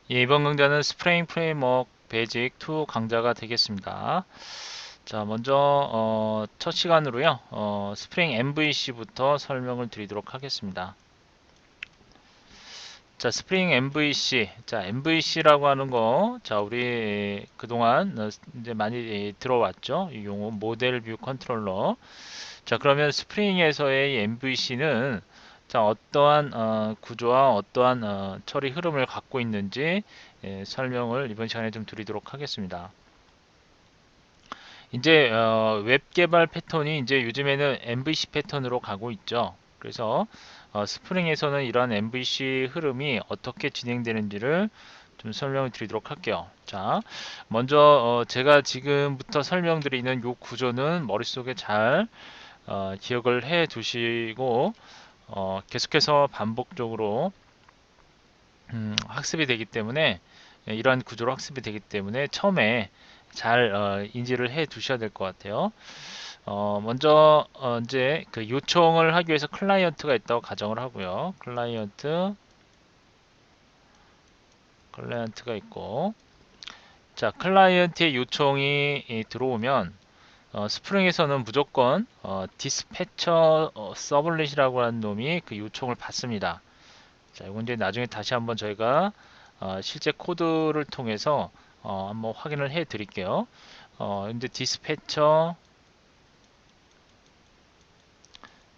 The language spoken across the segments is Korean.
예, 이번 강좌는 스프링 프레임워크 베이직 2 강좌가 되겠습니다. 자, 먼저 첫 시간으로요. 스프링 MVC부터 설명을 드리도록 하겠습니다. 자, 스프링 MVC. 자, MVC라고 하는 거, 자, 우리 그동안 이제 많이 들어왔죠. 이 용어 모델 뷰 컨트롤러. 자, 그러면 스프링에서의 MVC는 자, 어떠한 구조와 어떠한 처리 흐름을 갖고 있는지 설명을 이번 시간에 좀 드리도록 하겠습니다. 이제 웹 개발 패턴이 이제 요즘에는 MVC 패턴으로 가고 있죠. 그래서 스프링에서는 이러한 MVC 흐름이 어떻게 진행되는지를 좀 설명을 드리도록 할게요. 자, 먼저 제가 지금부터 설명드리는 이 구조는 머릿속에 잘 기억을 해 두시고 계속해서 반복적으로 학습이 되기 때문에 이러한 구조로 학습이 되기 때문에 처음에 잘 인지를 해 두셔야 될 것 같아요. 먼저 이제 그 요청을 하기 위해서 클라이언트가 있다고 가정을 하고요. 클라이언트가 있고, 자, 클라이언트의 요청이 들어오면 스프링에서는 무조건 디스패처 서블릿이라고 하는 놈이 그 요청을 받습니다. 자, 이건 이제 나중에 다시 한번 저희가 실제 코드를 통해서 한번 확인을 해 드릴게요. 이제 디스패처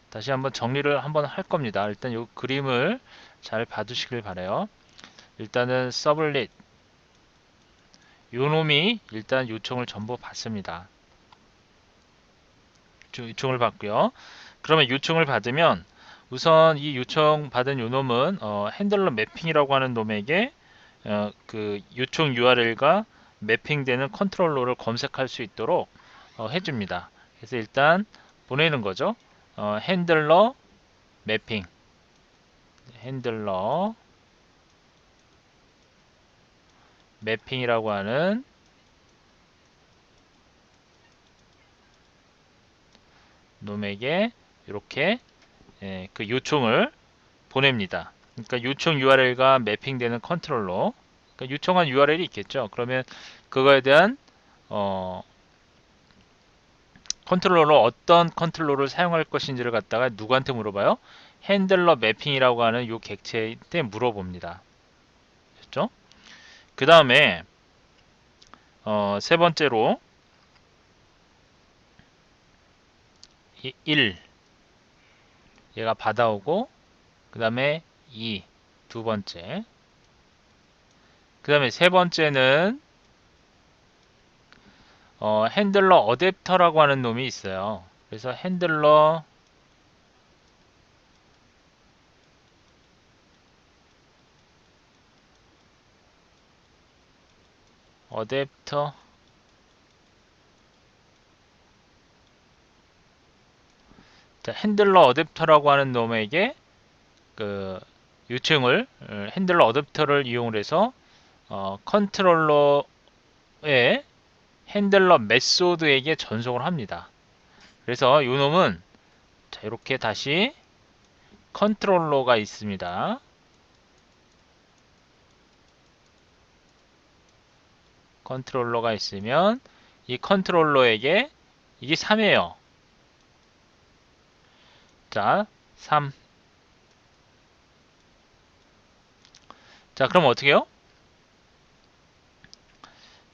다시 한번 정리를 한번 할 겁니다. 일단 이 그림을 잘 봐두시길 바래요. 일단은 서블릿 요 놈이 일단 요청을 전부 받습니다. 요청을 받고요. 그러면 요청을 받으면 우선 이 요청 받은 요 놈은 핸들러 매핑이라고 하는 놈에게 그 요청 URL과 매핑되는 컨트롤러를 검색할 수 있도록 해줍니다. 그래서 일단 보내는 거죠. 핸들러 매핑, 핸들러 매핑이라고 하는 놈에게 이렇게 그 요청을 보냅니다. 그러니까 요청 URL과 매핑되는 컨트롤러, 그러니까 요청한 URL이 있겠죠. 그러면 그거에 대한 컨트롤러로 어떤 컨트롤러를 사용할 것인지를 갖다가 누구한테 물어봐요? 핸들러 매핑이라고 하는 요 객체한테 물어봅니다. 됐죠? 그 다음에 세 번째로 1 얘가 받아오고 그 다음에 2 두 번째 그 다음에 세 번째는 핸들러 어댑터라고 하는 놈이 있어요. 그래서 핸들러 어댑터 자, 핸들러 어댑터라고 하는 놈에게 그 요청을 핸들러 어댑터를 이용해서 컨트롤러의 핸들러 메소드에게 전송을 합니다. 그래서 이 놈은 자, 이렇게 다시 컨트롤러가 있습니다. 컨트롤러가 있으면 이 컨트롤러에게 이게 3이에요. 자, 3. 자, 그럼 어떻게 해요?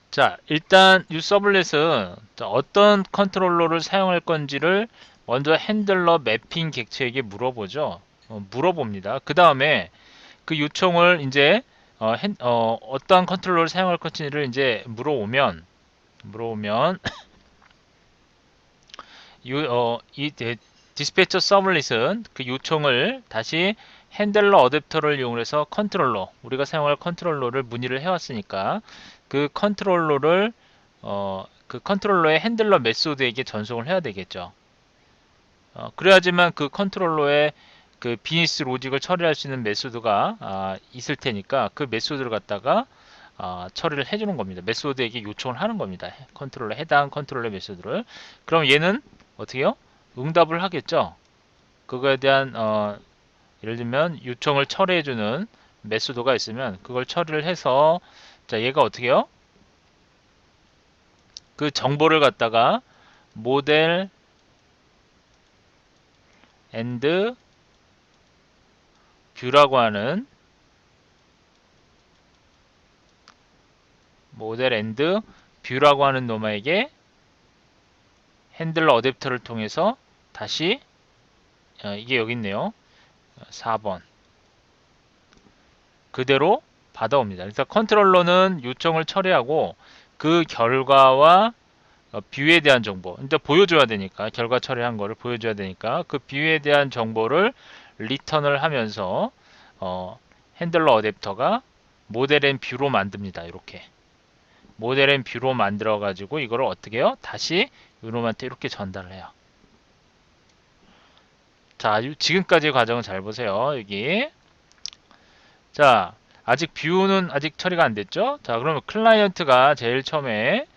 자, 일단 이 서블렛은 어떤 컨트롤러를 사용할 건지를 먼저 핸들러 매핑 객체에게 물어보죠. 물어봅니다. 그 다음에 그 요청을 이제 어떠한 컨트롤러를 사용할 건지를 이제 물어오면 이 디스패처 서블릿은 그 요청을 다시 핸들러 어댑터를 이용해서 컨트롤러 우리가 사용할 컨트롤러를 문의를 해왔으니까 그 컨트롤러를 그 컨트롤러의 핸들러 메소드에게 전송을 해야 되겠죠. 그래야지만 그 컨트롤러의 그 비즈니스 로직을 처리할 수 있는 메소드가 있을 테니까 그 메소드를 갖다가 처리를 해주는 겁니다. 메소드에게 요청을 하는 겁니다. 컨트롤러 해당 컨트롤러 메소드를. 그럼 얘는 어떻게 해요? 응답을 하겠죠. 그거에 대한 예를 들면 요청을 처리해주는 메소드가 있으면 그걸 처리를 해서, 자, 얘가 어떻게 해요? 그 정보를 갖다가 모델 앤드 뷰라고 하는 모델 앤드 뷰라고 하는 놈에게 핸들러 어댑터를 통해서 다시 이게 여기 있네요. 4번 그대로 받아옵니다. 그래서 컨트롤러는 요청을 처리하고 그 결과와 뷰에 대한 정보, 근데 보여줘야 되니까, 결과 처리한 거를 보여줘야 되니까 그 뷰에 대한 정보를 리턴을 하면서 핸들러 어댑터가 모델 앤 뷰로 만듭니다. 이렇게 모델 앤 뷰로 만들어 가지고 이거를 어떻게 해요? 다시 요놈한테 이렇게 전달을 해요. 자, 지금까지 과정은 잘 보세요. 여기 자, 아직 뷰는 아직 처리가 안 됐죠? 자, 그러면 클라이언트가 제일 처음에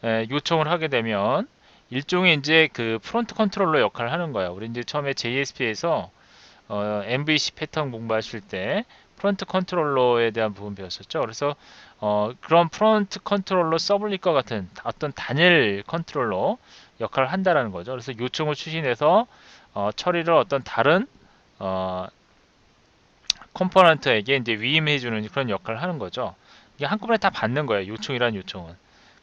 요청을 하게 되면 일종의 이제 그 프론트 컨트롤러 역할을 하는 거예요. 우리 이제 처음에 JSP에서 MVC 패턴 공부하실 때 프론트 컨트롤러에 대한 부분 배웠었죠. 그래서 그런 프론트 컨트롤러 서블릿과 같은 어떤 단일 컨트롤러 역할을 한다라는 거죠. 그래서 요청을 추진해서 처리를 어떤 다른 컴포넌트에게 이제 위임해주는 그런 역할을 하는 거죠. 이게 한꺼번에 다 받는 거예요. 요청이란 요청은.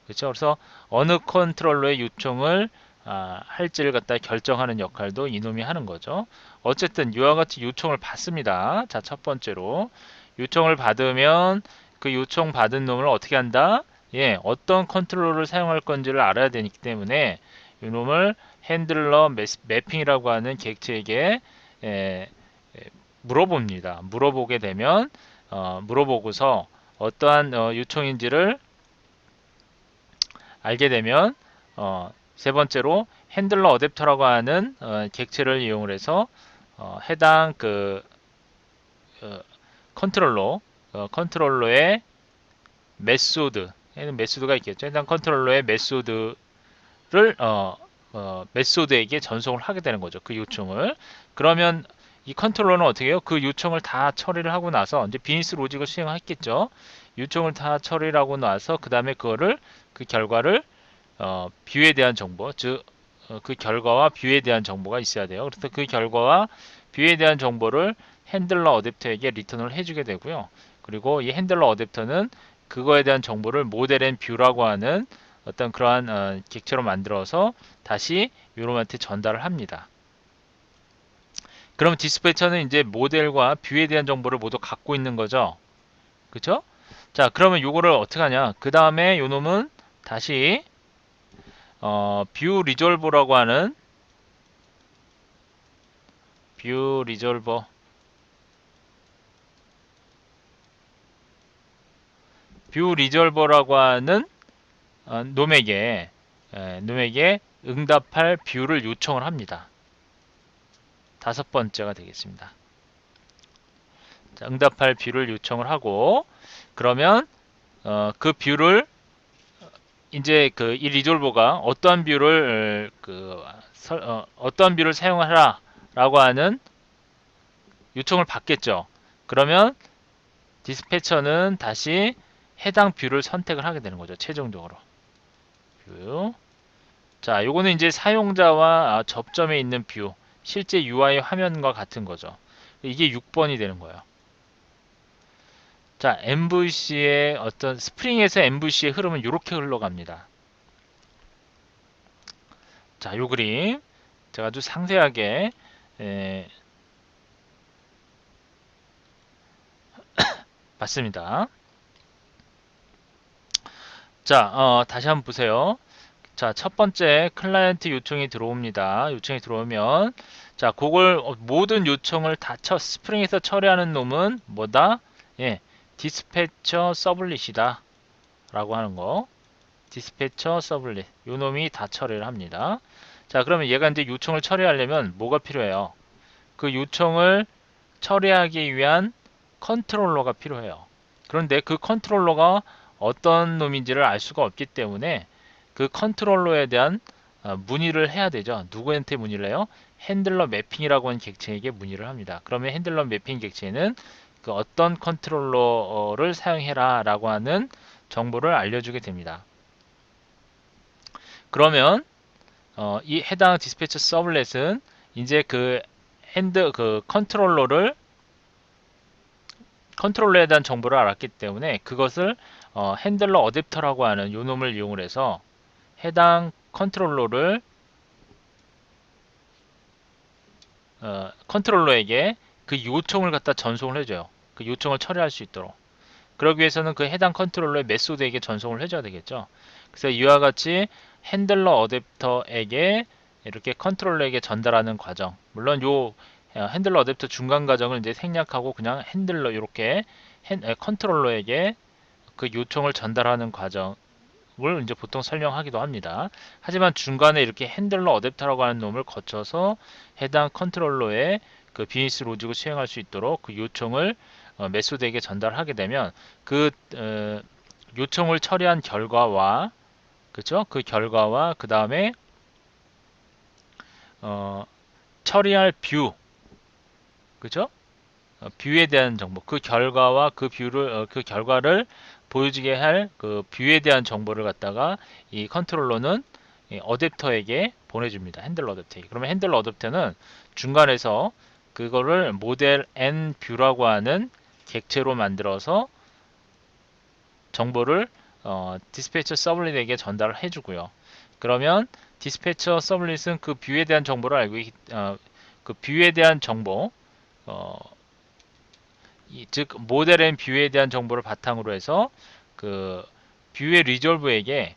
그렇죠. 그래서 어느 컨트롤러의 요청을 할지를 갖다 결정하는 역할도 이놈이 하는 거죠. 어쨌든 이와 같이 요청을 받습니다. 자, 첫 번째로 요청을 받으면 그 요청 받은 놈을 어떻게 한다? 예, 어떤 컨트롤러를 사용할 건지를 알아야 되기 때문에 이놈을 핸들러 매핑이라고 하는 객체에게 물어봅니다. 물어보게 되면 물어보고서 어떠한 요청인지를 알게 되면 세 번째로 핸들러 어댑터라고 하는 객체를 이용을 해서 해당 그 컨트롤러의 메소드가 있겠죠. 해당 컨트롤러의 메소드를 메소드에게 전송을 하게 되는 거죠. 그 요청을. 그러면 이 컨트롤러는 어떻게 해요? 그 요청을 다 처리를 하고 나서 이제 비즈니스 로직을 수행했겠죠. 요청을 다 처리를 하고 나서 그 다음에 그 결과를 뷰에 대한 정보, 즉 그 결과와 뷰에 대한 정보가 있어야 돼요. 그래서 그 결과와 뷰에 대한 정보를 핸들러 어댑터에게 리턴을 해주게 되고요. 그리고 이 핸들러 어댑터는 그거에 대한 정보를 모델 앤 뷰라고 하는 어떤 그러한 객체로 만들어서 다시 요놈한테 전달을 합니다. 그럼 디스패처는 이제 모델과 뷰에 대한 정보를 모두 갖고 있는 거죠. 그쵸? 자, 그러면 요거를 어떻게 하냐? 그 다음에 요놈은 다시 뷰 리졸버라고 하는 뷰 리졸버 뷰 리졸버라고 하는 놈에게 응답할 뷰를 요청을 합니다. 다섯 번째가 되겠습니다. 자, 응답할 뷰를 요청을 하고 그러면 그 뷰를 이제 그 이 리졸버가 어떠한 뷰를 어떠한 뷰를 사용하라 라고 하는 요청을 받겠죠. 그러면 디스패처는 다시 해당 뷰를 선택을 하게 되는 거죠. 최종적으로. 뷰. 자, 요거는 이제 사용자와 접점에 있는 뷰, 실제 UI 화면과 같은 거죠. 이게 6번이 되는 거예요. 자, MVC의 어떤 스프링에서 MVC의 흐름은 이렇게 흘러갑니다. 자, 요 그림 제가 아주 상세하게 봤습니다. 자, 다시 한번 보세요. 자, 첫 번째 클라이언트 요청이 들어옵니다. 요청이 들어오면 자, 그걸 모든 요청을 다 스프링에서 처리하는 놈은 뭐다? 예, 디스패처 서블릿이다 라고 하는 거. 디스패처 서블릿 요 놈이 다 처리를 합니다. 자, 그러면 얘가 이제 요청을 처리하려면 뭐가 필요해요? 그 요청을 처리하기 위한 컨트롤러가 필요해요. 그런데 그 컨트롤러가 어떤 놈인지를 알 수가 없기 때문에 그 컨트롤러에 대한 문의를 해야 되죠. 누구한테 문의를 해요? 핸들러 매핑이라고 하는 객체에게 문의를 합니다. 그러면 핸들러 매핑 객체는 그 어떤 컨트롤러를 사용해라 라고 하는 정보를 알려주게 됩니다. 그러면 이 해당 디스패치 서블렛은 이제 그 컨트롤러에 대한 정보를 알았기 때문에 그것을 핸들러 어댑터라고 하는 요놈을 이용을 해서 해당 컨트롤러에게 그 요청을 갖다 전송을 해줘요. 그 요청을 처리할 수 있도록. 그러기 위해서는 그 해당 컨트롤러의 메소드에게 전송을 해줘야 되겠죠. 그래서 이와 같이 핸들러 어댑터에게 이렇게 컨트롤러에게 전달하는 과정. 물론 요 핸들러 어댑터 중간 과정을 이제 생략하고 그냥 핸들러 이렇게 컨트롤러에게 그 요청을 전달하는 과정을 이제 보통 설명하기도 합니다. 하지만 중간에 이렇게 핸들러 어댑터라고 하는 놈을 거쳐서 해당 컨트롤러의 그 비즈니스 로직을 수행할 수 있도록 그 요청을 메소드에게 전달하게 되면 그 요청을 처리한 결과와 그죠? 그 결과와 그 다음에 처리할 뷰 그죠? 뷰에 대한 정보, 그 결과와 그 뷰를 그 결과를 보여주게 할 그 뷰에 대한 정보를 갖다가 이 컨트롤러는 이 어댑터에게 보내줍니다. 핸들러 어댑터에게. 그러면 핸들러 어댑터는 중간에서 그거를 모델 N 뷰라고 하는 객체로 만들어서 정보를 디스패처 서블릿에게 전달을 해주고요. 그러면 디스패처 서블릿은 그 뷰에 대한 정보를 알고 그 뷰에 대한 정보 어, 즉 모델 앤 뷰에 대한 정보를 바탕으로 해서 그 뷰의 리졸브에게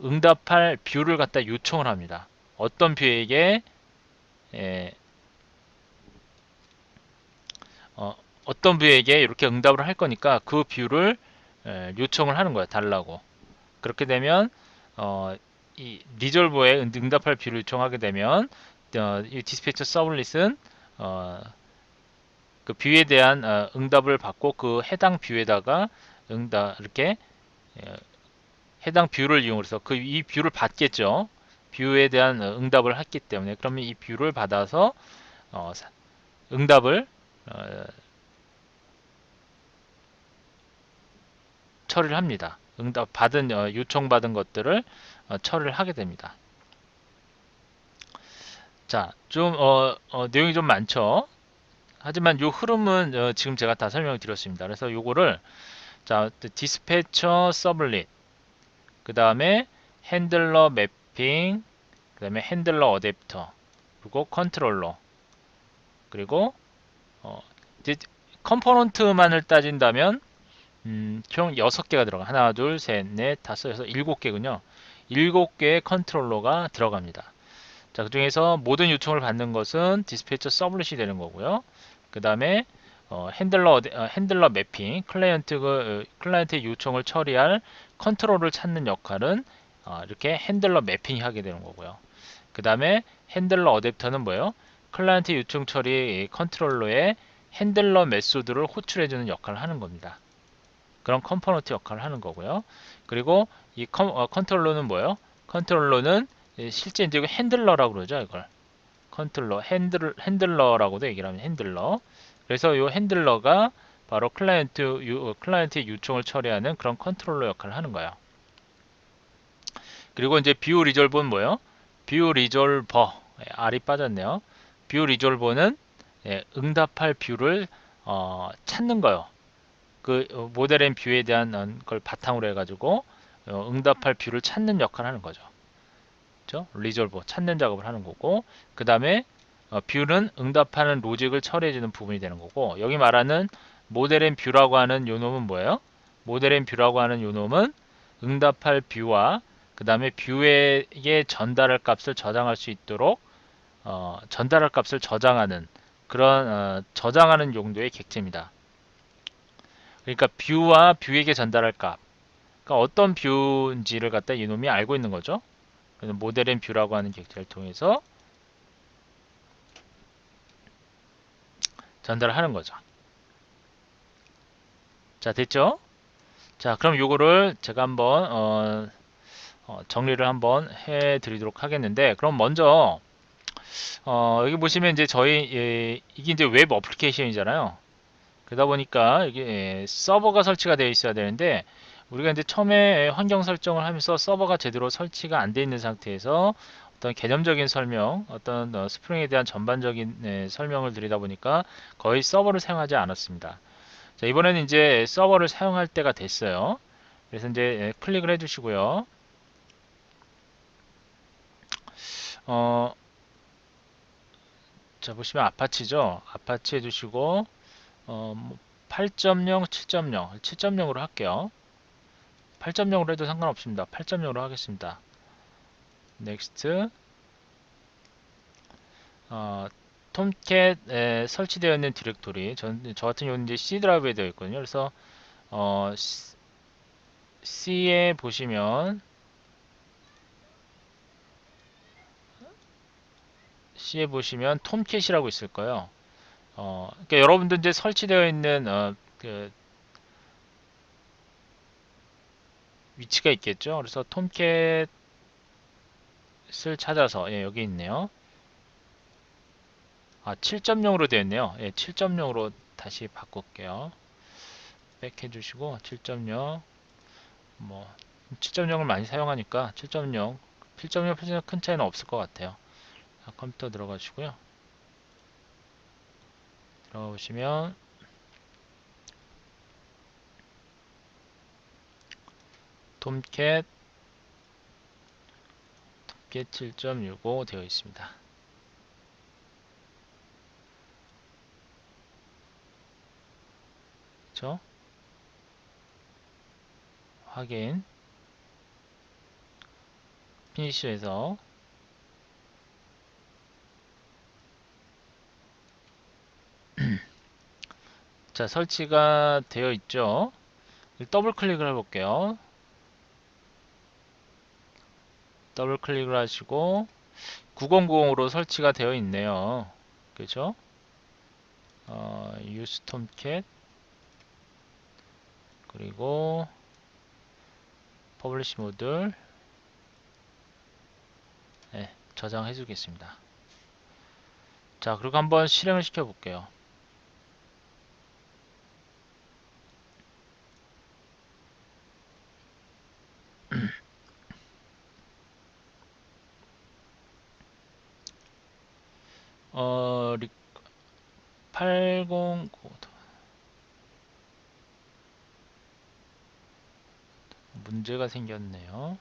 응답할 뷰를 갖다 요청을 합니다. 어떤 뷰에게 예, 어떤 뷰에게 이렇게 응답을 할 거니까 그 뷰를 요청을 하는 거야 달라고. 그렇게 되면 이 리졸버에 응답할 뷰를 요청하게 되면 이 디스패처 서블릿은 그 뷰에 대한 응답을 받고 그 해당 뷰에다가 응답 이렇게 해당 뷰를 이용해서 그 이 뷰를 받겠죠. 뷰에 대한 응답을 했기 때문에 그러면 이 뷰를 받아서 응답을 처리를 합니다. 응답 받은 요청받은 것들을 처리를 하게 됩니다. 자, 좀 내용이 좀 많죠. 하지만 요 흐름은 지금 제가 다 설명을 드렸습니다. 그래서 요거를 자 디스패처 서블릿 그 다음에 핸들러 매핑 그 다음에 핸들러 어댑터 그리고 컨트롤러 그리고 이제 컴포넌트만을 따진다면 총 6개가 들어가 하나 둘셋넷 다섯 여섯 7개군요. 7개의 컨트롤러가 들어갑니다. 자, 그 중에서 모든 요청을 받는 것은 디스패처 서블릿이 되는 거고요. 그 다음에 핸들러 매핑 클라이언트의 요청을 처리할 컨트롤을 찾는 역할은 이렇게 핸들러 매핑이 하게 되는 거고요. 그 다음에 핸들러 어댑터는 뭐예요? 클라이언트 요청 처리 컨트롤러의 핸들러 메소드를 호출해주는 역할을 하는 겁니다. 그런 컴포넌트 역할을 하는 거고요. 그리고 이 컨트롤러는 뭐예요? 컨트롤러는 실제 이제 핸들러라고 그러죠. 이걸 핸들러라고도 얘기를 하면 핸들러. 그래서 이 핸들러가 바로 클라이언트의 요청을 처리하는 그런 컨트롤러 역할을 하는 거예요. 그리고 이제 뷰 리졸버는 뭐예요? 뷰 리졸버 R이 빠졌네요. 뷰 리졸버는 응답할 뷰를 찾는 거예요. 그 모델 앤 뷰에 대한 걸 바탕으로 해가지고 응답할 뷰를 찾는 역할을 하는 거죠. 그렇죠? 리졸버 찾는 작업을 하는 거고 그 다음에 뷰는 응답하는 로직을 처리해주는 부분이 되는 거고 여기 말하는 모델 앤 뷰라고 하는 요놈은 뭐예요? 모델 앤 뷰라고 하는 요놈은 응답할 뷰와 그 다음에 뷰에게 전달할 값을 저장할 수 있도록 전달할 값을 저장하는 그런 저장하는 용도의 객체입니다. 그러니까 뷰와 뷰에게 전달할 값 그러니까 어떤 뷰인지를 갖다 이놈이 알고 있는 거죠. 모델 앤 뷰라고 하는 객체를 통해서 전달을 하는 거죠. 자, 됐죠? 자, 그럼 요거를 제가 한번 정리를 한번 해 드리도록 하겠는데 그럼 먼저 여기 보시면 이제 저희 이게 이제 웹 어플리케이션이잖아요. 그러다 보니까 이게 서버가 설치가 되어 있어야 되는데 우리가 이제 처음에 환경 설정을 하면서 서버가 제대로 설치가 안 되어 있는 상태에서 어떤 개념적인 설명, 어떤 스프링에 대한 전반적인 설명을 드리다 보니까 거의 서버를 사용하지 않았습니다. 자, 이번에는 이제 서버를 사용할 때가 됐어요. 그래서 이제 클릭을 해주시고요. 어, 자, 보시면 아파치죠. 아파치 해주시고 8.0, 7.0, 7.0으로 할게요. 8.0으로 해도 상관없습니다. 8.0으로 하겠습니다. 넥스트. 톰캣에 설치되어 있는 디렉토리, 저 같은 경우는 이제 C 드라이브에 되어 있거든요. 그래서 C에 보시면 톰캣이라고 있을 거예요. 그러니까 여러분들 이제 설치되어 있는 그 위치가 있겠죠. 그래서 톰캣을 찾아서 여기 있네요. 7.0으로 되어 있네요. 7.0으로 다시 바꿀게요. 백 해주시고 7.0 뭐 7.0을 많이 사용하니까 7.0 7.0 큰 차이는 없을 것 같아요. 컴퓨터 들어가시고요. 들어가 보시면 톰캣 7.65 되어 있습니다. 그렇죠? 확인 피니쉬에서 자, 설치가 되어 있죠. 더블 클릭을 해볼게요. 더블 클릭을 하시고 9090으로 설치가 되어 있네요. 그죠? use tomcat 그리고 퍼블리시 모듈 저장해 주겠습니다. 자, 그리고 한번 실행을 시켜 볼게요. 어, 80 문제가 생겼네요.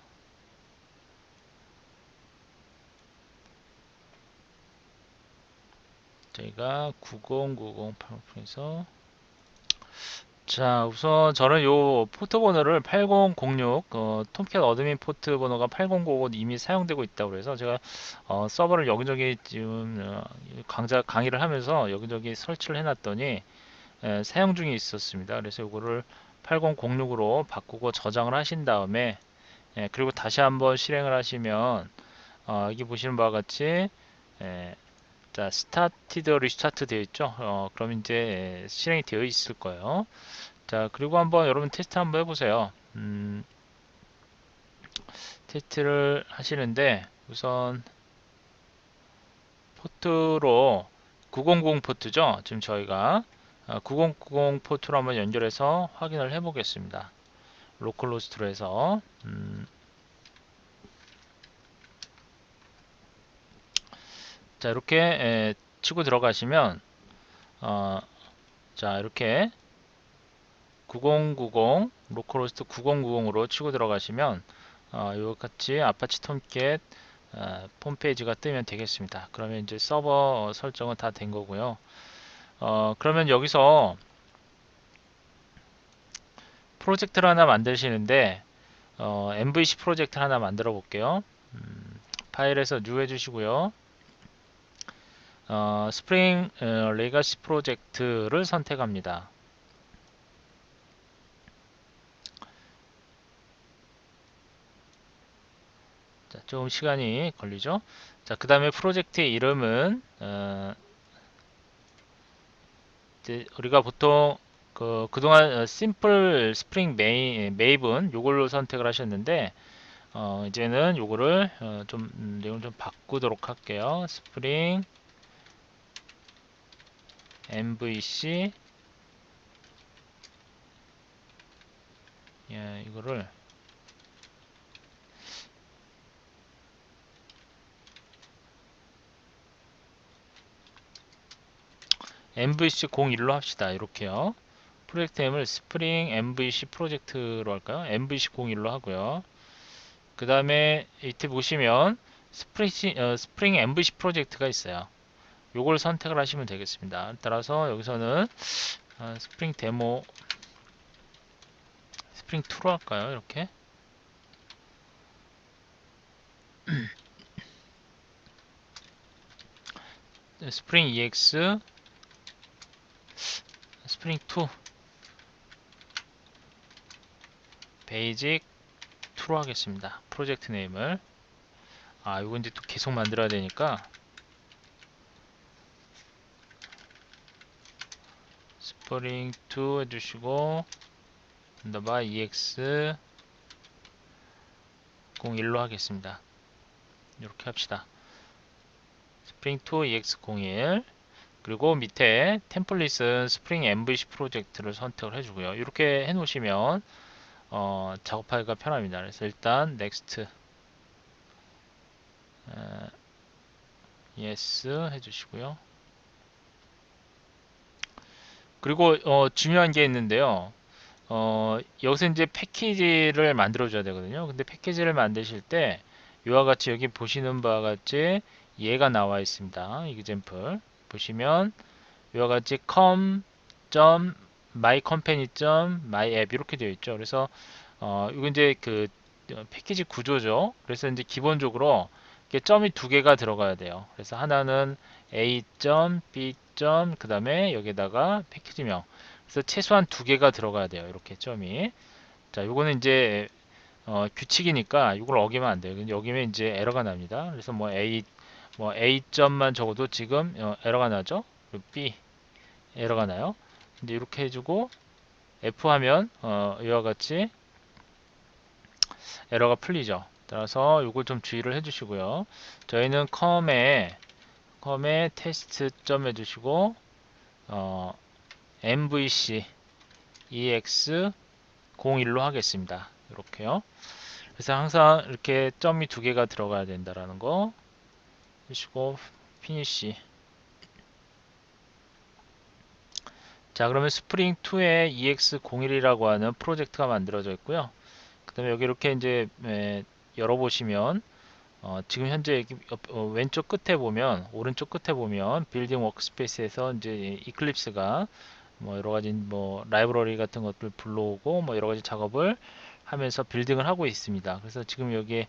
저희가 9090 파워프에서 자, 우선 저는 요 포트 번호를 8006 톰캣 어드민 포트 번호가 8005 이미 사용되고 있다고 그래서 제가 서버를 여기저기 지금 강의를 하면서 여기저기 설치를 해놨더니 사용 중에 있었습니다. 그래서 이거를 8006으로 바꾸고 저장을 하신 다음에 그리고 다시 한번 실행을 하시면 여기 보시는 바와 같이 자, 스타티드 리스타트 되어 있죠. 그럼 이제 실행이 되어 있을 거예요. 자, 그리고 한번 여러분 테스트 한번 해보세요. 테스트를 하시는데 우선 포트로 900 포트죠. 지금 저희가 9090 포트로 한번 연결해서 확인을 해보겠습니다. 로컬호스트로 해서 자, 이렇게 치고 들어가시면 자, 이렇게 9090 로컬호스트 9090으로 치고 들어가시면 이와 같이 아파치 톰캣 홈페이지가 뜨면 되겠습니다. 그러면 이제 서버 설정은 다 된 거고요. 그러면 여기서 프로젝트를 하나 만드시는데 MVC 프로젝트 하나 만들어 볼게요. 파일에서 뉴 해주시고요. 스프링 레가시 프로젝트를 선택합니다. 자, 조금 시간이 걸리죠. 자, 그 다음에 프로젝트의 이름은 이제 우리가 보통 그동안 심플 스프링 메이븐 요걸로 선택을 하셨는데 이제는 요거를 좀 내용을 좀 바꾸도록 할게요. 스프링 MVC 예, 이거를 MVC 01로 합시다. 이렇게요. 프로젝트 네임을 스프링 MVC 프로젝트로 할까요? MVC 01로 하고요. 그 다음에 이때 보시면 스프링 MVC 프로젝트가 있어요. 요걸 선택을 하시면 되겠습니다. 따라서 여기서는 스프링 데모 스프링 2로 할까요? 이렇게 스프링 EX 스프링 2 베이직 2로 하겠습니다. 프로젝트 네임을 이건 이제 또 계속 만들어야 되니까 스프링 2 해주시고 언더바 EX 01로 하겠습니다. 이렇게 합시다. 스프링 2 EX 01 그리고 밑에 템플릿은 스프링 MVC 프로젝트를 선택을 해주고요. 이렇게 해놓으시면 작업하기가 편합니다. 그래서 일단 next yes 해주시고요. 그리고 중요한 게 있는데요. 여기서 이제 패키지를 만들어 줘야 되거든요. 근데 패키지를 만드실 때 이와 같이 여기 보시는 바와 같이 얘가 나와 있습니다. example 보시면 이와 같이 com.mycompany.myapp 이렇게 되어 있죠. 그래서 이거 이제 그 패키지 구조죠. 그래서 이제 기본적으로 이렇게 점이 두 개가 들어가야 돼요. 그래서 하나는 A 점, B 점, 그 다음에 여기다가 패키지명. 그래서 최소한 두 개가 들어가야 돼요. 이렇게 점이. 자, 요거는 이제 규칙이니까 이걸 어기면 안 돼요. 근데 어기면 이제 에러가 납니다. 그래서 A 점만 적어도 지금 에러가 나죠. 그리고 B 에러가 나요. 근데 이렇게 해주고 F 하면 이와 같이 에러가 풀리죠. 따라서 이걸 좀 주의를 해주시고요. 저희는 컴에 테스트 점 해주시고 MVC EX 01로 하겠습니다. 이렇게요. 그래서 항상 이렇게 점이 두 개가 들어가야 된다라는 거 해주시고 피니시. 자, 그러면 스프링 2에 EX01이라고 하는 프로젝트가 만들어져 있고요. 그 다음에 여기 이렇게 이제 열어보시면 지금 현재 여기 왼쪽 끝에 보면 오른쪽 끝에 보면 빌딩 워크스페이스에서 이제 이클립스가 뭐 여러 가지 뭐 라이브러리 같은 것들 불러오고 뭐 여러 가지 작업을 하면서 빌딩을 하고 있습니다. 그래서 지금 여기에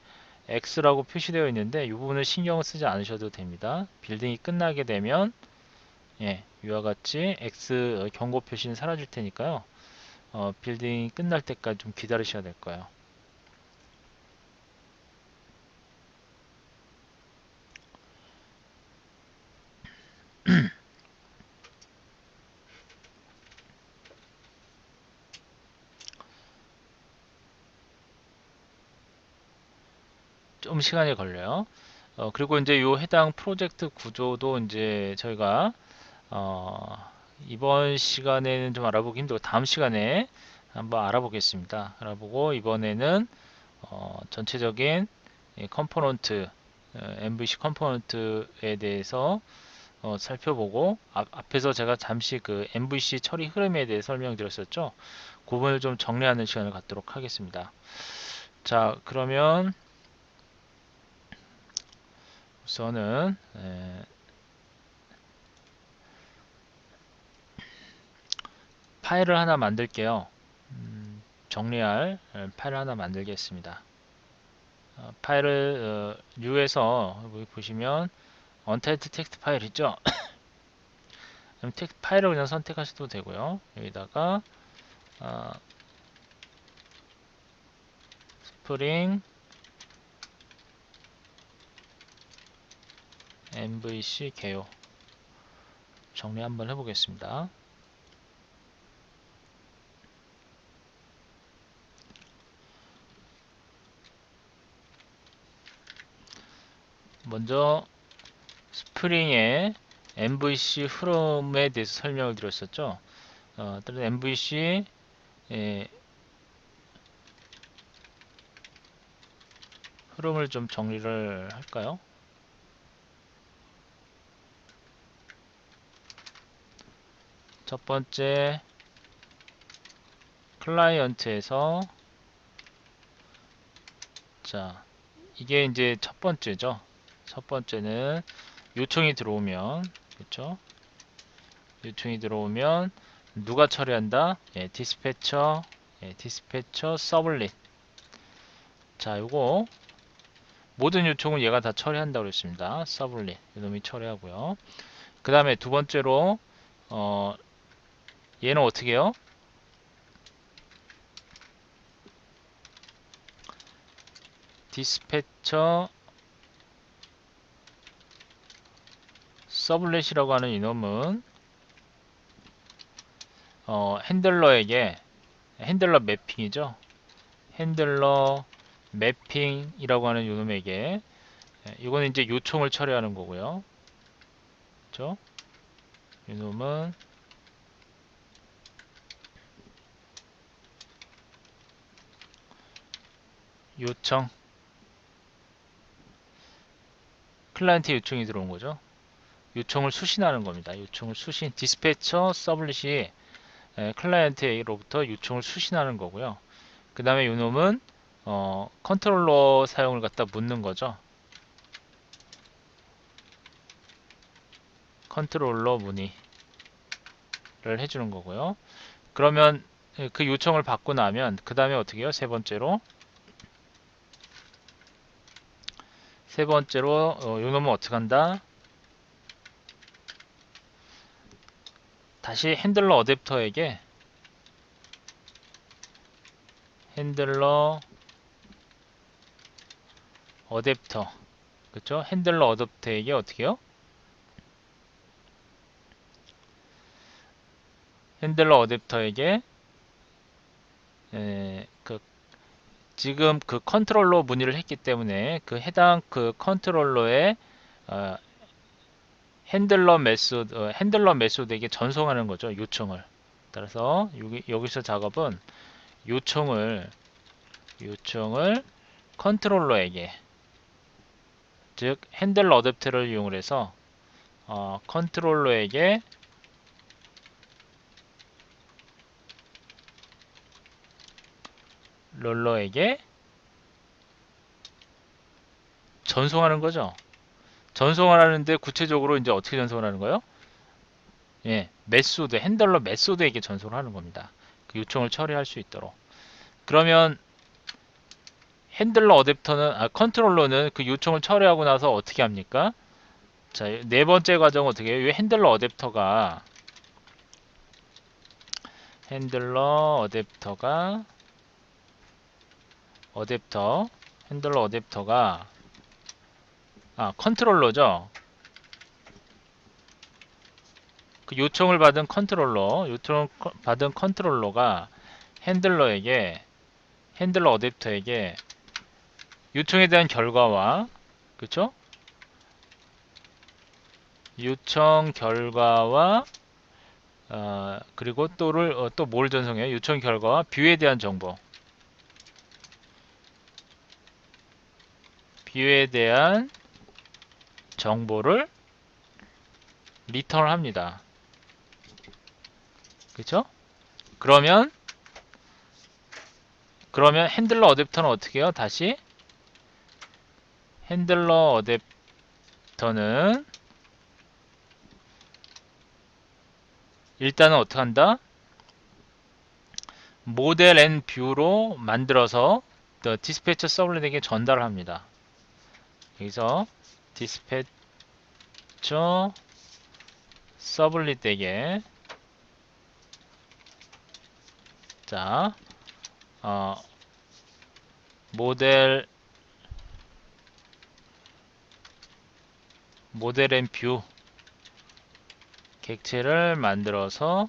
X라고 표시되어 있는데 이 부분을 신경을 쓰지 않으셔도 됩니다. 빌딩이 끝나게 되면 이와 같이 X 경고 표시는 사라질 테니까요. 빌딩이 끝날 때까지 좀 기다리셔야 될 거예요. 좀 시간이 걸려요. 그리고 이제 요 해당 프로젝트 구조도 이제 저희가 이번 시간에는 좀 알아보기 힘들고 다음 시간에 한번 알아보겠습니다. 알아보고 이번에는 전체적인 컴포넌트 MVC 컴포넌트에 대해서 살펴보고 앞에서 제가 잠시 그 MVC 처리 흐름에 대해 설명드렸었죠. 그 부분을 좀 정리하는 시간을 갖도록 하겠습니다. 자, 그러면 우선은 파일을 하나 만들게요. 정리할 파일을 하나 만들겠습니다. 파일을 New에서 여기 보시면 언타이틀 텍스트 파일 있죠? 텍스트 파일을 그냥 선택하셔도 되고요. 여기다가 스프링 MVC 개요 정리 한번 해보겠습니다. 먼저 스프링의 MVC 흐름에 대해서 설명을 드렸었죠. MVC 흐름을 좀 정리를 할까요? 첫 번째 클라이언트에서, 자, 이게 이제 첫 번째죠. 첫 번째는 요청이 들어오면, 그렇죠? 요청이 들어오면 누가 처리한다? 예, 디스패처, 디스패처 서블릿. 자, 요거 모든 요청은 얘가 다 처리한다고 그랬습니다. 서블릿 이놈이 처리하고요. 그 다음에 두 번째로 얘는 어떻게 해요? 디스패처 서블렛이라고 하는 이놈은 핸들러에게, 핸들러 매핑이죠. 핸들러 매핑이라고 하는 이놈에게, 이거는 이제 요청을 처리하는 거고요. 그렇죠? 이놈은 요청, 클라이언트 요청이 들어온 거죠. 요청을 수신하는 겁니다. 요청을 수신, 디스패처 서블릿이 클라이언트로부터 요청을 수신하는 거고요. 그 다음에 이놈은 컨트롤러 사용을 갖다 묻는 거죠. 컨트롤러 문의를 해주는 거고요. 그러면 그 요청을 받고 나면 그 다음에 어떻게 해요? 세 번째로 이놈은 어떻게 한다? 다시 핸들러 어댑터에게, 핸들러 어댑터, 그쵸? 핸들러 어댑터에게 어떻게 해요? 핸들러 어댑터에게 지금 그 컨트롤러 문의를 했기 때문에 그 해당 그 컨트롤러의 어, 핸들러 메소드에게 전송하는 거죠. 요청을. 따라서 여기서 작업은 요청을 컨트롤러에게, 즉 핸들러 어댑터를 이용을 해서 컨트롤러에게 롤러에게 전송하는 거죠. 전송을 하는데 구체적으로 이제 어떻게 전송을 하는 거예요? 예, 핸들러 메소드에게 전송을 하는 겁니다. 그 요청을 처리할 수 있도록. 그러면 핸들러 어댑터는, 컨트롤러는 그 요청을 처리하고 나서 어떻게 합니까? 자, 네 번째 과정은 어떻게 해요? 이 핸들러 어댑터가, 핸들러 어댑터가, 핸들러 어댑터가, 컨트롤러죠. 그 요청을 받은 컨트롤러가 핸들러 어댑터에게 요청에 대한 결과와, 그쵸? 요청 결과와 그리고 또 뭘 전송해요? 요청 결과와 뷰에 대한 정보, 뷰에 대한 정보를 리턴을 합니다. 그쵸? 그러면 핸들러 어댑터는 어떻게 해요? 다시 핸들러 어댑터는 일단은 어떻게 한다? 모델 앤 뷰로 만들어서 디스패처 서블릿에게 전달을 합니다. 여기서 디스패처 서블릿에게, 자, 모델 앤 뷰 객체를 만들어서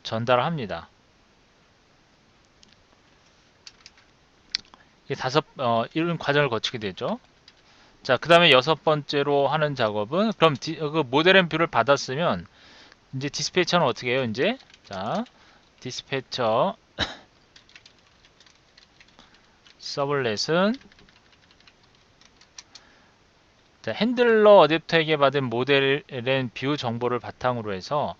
전달을 합니다. 이런 과정을 거치게 되죠. 자, 그 다음에 여섯 번째로 하는 작업은, 그럼 그 모델 앤 뷰를 받았으면 이제 디스패처는 어떻게 해요? 이제 자, 디스패처 서블렛은 자, 핸들러 어댑터에게 받은 모델의 뷰 정보를 바탕으로 해서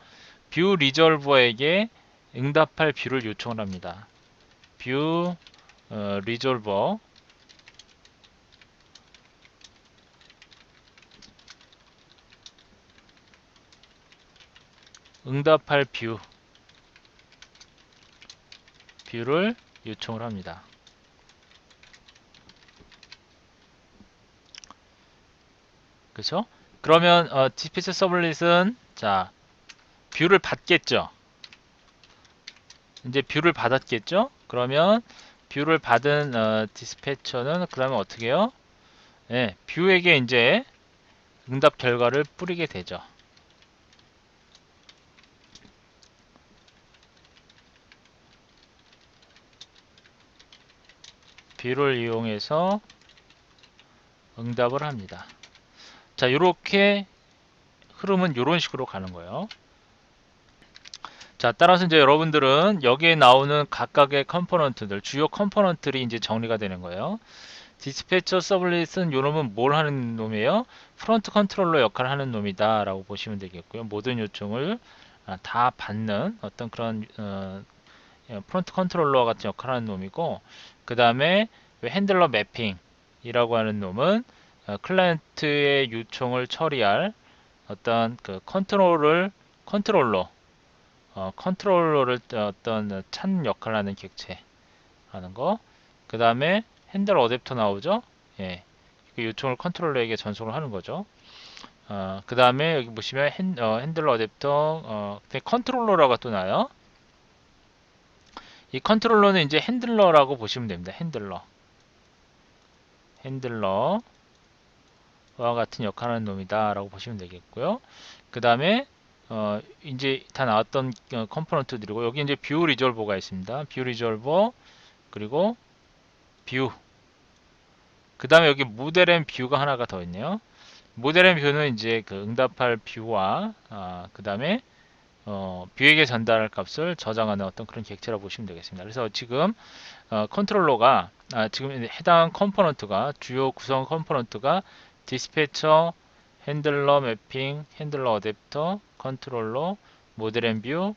뷰 리졸버에게 응답할 뷰를 요청을 합니다. 뷰 리졸버 응답할 뷰를 요청을 합니다. 그렇죠? 그러면 디스패처 서블릿은 자 뷰를 받겠죠. 이제 뷰를 받았겠죠. 그러면 뷰를 받은 디스패처는 그러면 어떻게 해요? 네, 뷰에게 이제 응답 결과를 뿌리게 되죠. 뷰를 이용해서 응답을 합니다. 자, 이렇게 흐름은 이런 식으로 가는 거예요. 자, 따라서 이제 여러분들은 여기에 나오는 각각의 컴포넌트들, 주요 컴포넌트들이 이제 정리가 되는 거예요. 디스패처 서블릿은 요 놈은 뭘 하는 놈이에요? 프론트 컨트롤러 역할을 하는 놈이다 라고 보시면 되겠고요. 모든 요청을 다 받는 어떤 그런 프론트 컨트롤러 같은 역할을 하는 놈이고, 그 다음에 핸들러 매핑이라고 하는 놈은 클라이언트의 요청을 처리할 어떤 그 컨트롤러를 어떤 찬 역할을 하는 객체 하는 거. 그 다음에 핸들 어댑터 나오죠. 예, 그 요청을 컨트롤러에게 전송을 하는 거죠. 그 다음에 여기 보시면 핸들러 어댑터 컨트롤러라고 또 나요. 이 컨트롤러는 이제 핸들러라고 보시면 됩니다. 핸들러와 같은 역할을 하는 놈이다 라고 보시면 되겠고요. 그 다음에 이제 다 나왔던 컴포넌트들이고, 여기 이제 뷰 리졸버가 있습니다. 뷰 리졸버, 그리고 뷰, 그 다음에 여기 모델 앤 뷰가 하나가 더 있네요. 모델 앤 뷰는 이제 그 응답할 뷰와 그 다음에 뷰에게 전달할 값을 저장하는 어떤 그런 객체라고 보시면 되겠습니다. 그래서 지금 컨트롤러가 지금 해당 컴포넌트가, 주요 구성 컴포넌트가 디스패처, 핸들러 매핑, 핸들러 어댑터, 컨트롤러, 모델 앤 뷰,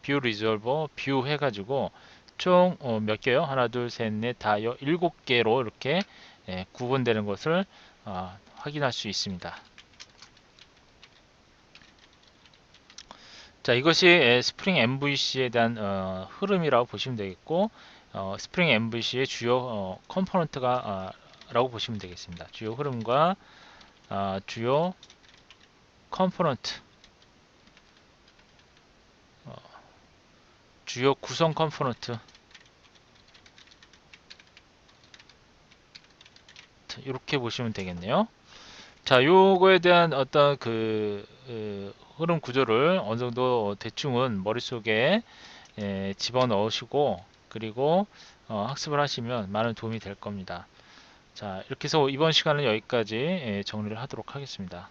뷰 리졸버, 뷰 해가지고 총 몇 개요? 하나, 둘, 셋, 넷, 다 7개로 이렇게 구분되는 것을 확인할 수 있습니다. 자, 이것이 스프링 MVC에 대한 흐름이라고 보시면 되겠고, 스프링 MVC의 주요 컴포넌트가 라고 보시면 되겠습니다. 주요 흐름과 주요 컴포넌트, 주요 구성 컴포넌트, 이렇게 보시면 되겠네요. 자, 요거에 대한 어떤 흐름 구조를 어느 정도 대충은 머릿속에 집어넣으시고, 그리고 학습을 하시면 많은 도움이 될 겁니다. 자, 이렇게 해서 이번 시간은 여기까지 정리를 하도록 하겠습니다.